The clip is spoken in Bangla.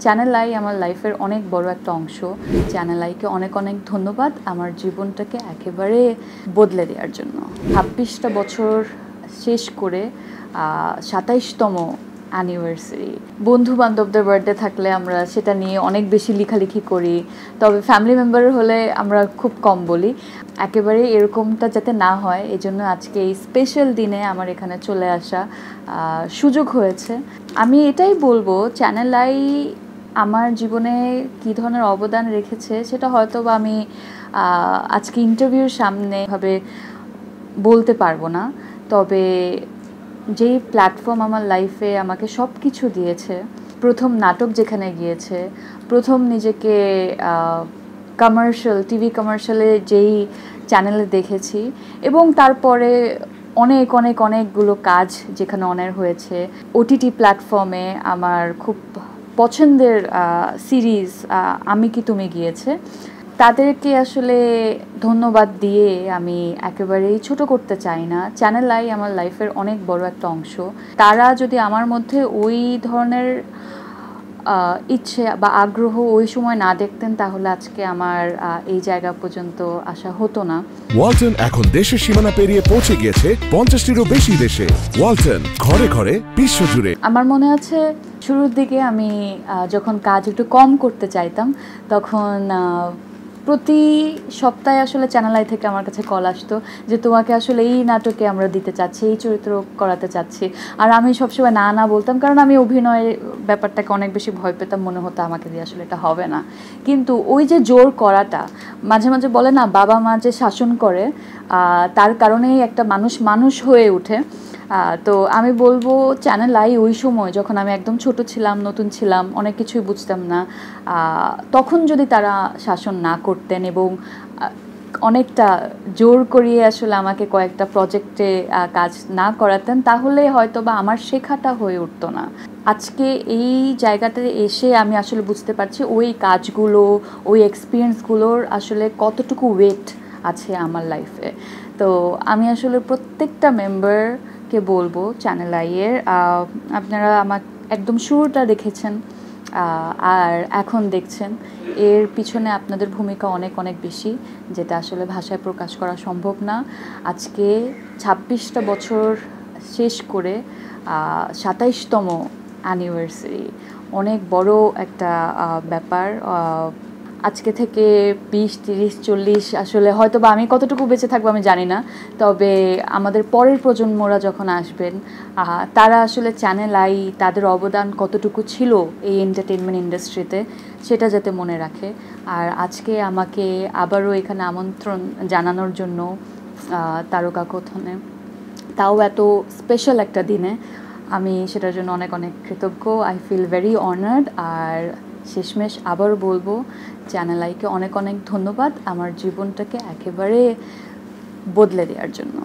চ্যানেল আই আমার লাইফের অনেক বড় একটা অংশ। চ্যানেল আইকে অনেক অনেক ধন্যবাদ আমার জীবনটাকে একেবারে বদলে দেওয়ার জন্য। ২৬টা বছর শেষ করে ২৭তম অ্যানিভার্সারি। বন্ধু বান্ধবদের বার্থডে থাকলে আমরা সেটা নিয়ে অনেক বেশি লেখালেখি করি, তবে ফ্যামিলি মেম্বার হলে আমরা খুব কম বলি। একেবারে এরকমটা যাতে না হয় এজন্য আজকে এই স্পেশাল দিনে আমার এখানে চলে আসা সুযোগ হয়েছে। আমি এটাই বলবো, চ্যানেল আই আমার জীবনে কী ধরনের অবদান রেখেছে সেটা হয়তো বা আমি আজকে ইন্টারভিউর সামনে ভাবে বলতে পারবো না, তবে যেই প্ল্যাটফর্ম আমার লাইফে আমাকে সব কিছু দিয়েছে, প্রথম নাটক যেখানে গিয়েছে, প্রথম নিজেকে টিভি কমার্শিয়ালে যেই চ্যানেলে দেখেছি, এবং তারপরে অনেকগুলো কাজ যেখানে অনের হয়েছে, ওটিটি প্ল্যাটফর্মে আমার খুব পছন্দের সিরিজ আমি কি তুমি গিয়েছে, তাদেরকে আসলে ধন্যবাদ দিয়ে আমি একেবারেই ছোট করতে চাই না। চ্যানেল আই আমার লাইফের অনেক বড় একটা অংশ। তারা যদি আমার মধ্যে ওই ধরনের ইচ্ছে বা আগ্রহ ওই সময় না দেখতেন তাহলে আজকে আমার এই জায়গা পর্যন্ত আসা হতো না। ওয়ালটন এখন দেশের সীমানা পেরিয়ে পৌঁছে গিয়েছে 50টিরও বেশি দেশে। ওয়ালটন, ঘরে ঘরে বিশ্বজুড়ে। আমার মনে আছে শুরুর দিকে আমি যখন কাজ একটু কম করতে চাইতাম, তখন প্রতি সপ্তাহে আসলে চ্যানেল আই থেকে আমার কাছে কল আসতো যে তোমাকে আসলে এই নাটকে আমরা দিতে চাচ্ছি, এই চরিত্র করাতে চাচ্ছি। আর আমি সবসময় না না বলতাম, কারণ আমি অভিনয়ের ব্যাপারটাকে অনেক বেশি ভয় পেতাম, মনে হতো আমাকে দিয়ে আসলে এটা হবে না। কিন্তু ওই যে জোর করাটা, মাঝে মাঝে বলে না বাবা মা যে শাসন করে, তার কারণেই একটা মানুষ হয়ে ওঠে। তো আমি বলবো চ্যানেল আই ওই সময় যখন আমি একদম ছোট ছিলাম, নতুন ছিলাম, অনেক কিছুই বুঝতাম না, তখন যদি তারা শাসন না করতেন এবং অনেকটা জোর করিয়ে আসলে আমাকে কয়েকটা প্রজেক্টে কাজ না করাতেন, তাহলে হয়তো বা আমার শেখাটা হয়ে উঠতো না। আজকে এই জায়গাটাতে এসে আমি আসলে বুঝতে পারছি ওই কাজগুলো, ওই এক্সপিরিয়েন্সগুলোর আসলে কতটুকু ওয়েট আছে আমার লাইফে। তো আমি আসলে প্রত্যেকটা মেম্বারকে বলবো চ্যানেল আইয়ের, আপনারা আমার একদম শুরুটা দেখেছেন আর এখন দেখছেন, এর পিছনে আপনাদের ভূমিকা অনেক বেশি, যেটা আসলে ভাষায় প্রকাশ করা সম্ভব না। আজকে ২৬টা বছর শেষ করে ২৭তম অ্যানিভার্সারি, অনেক বড় একটা ব্যাপার। আজকে থেকে ২০, ৩০, ৪০ আসলে হয়তো বা আমি কতটুকু বেঁচে থাকবো আমি জানি না, তবে আমাদের পরের প্রজন্মরা যখন আসবেন তারা আসলে চ্যানেল আই তাদের অবদান কতটুকু ছিল এই এন্টারটেনমেন্ট ইন্ডাস্ট্রিতে সেটা যাতে মনে রাখে। আর আজকে আমাকে আবারও এখানে আমন্ত্রণ জানানোর জন্য তারকা কথনে, তাও এত স্পেশাল একটা দিনে, আমি সেটার জন্য অনেক কৃতজ্ঞ। I feel very honoured. আর শেষমেশ আবারও বলবো চ্যানেল আইকে অনেক ধন্যবাদ আমার জীবনটাকে একেবারে বদলে দেওয়ার জন্য।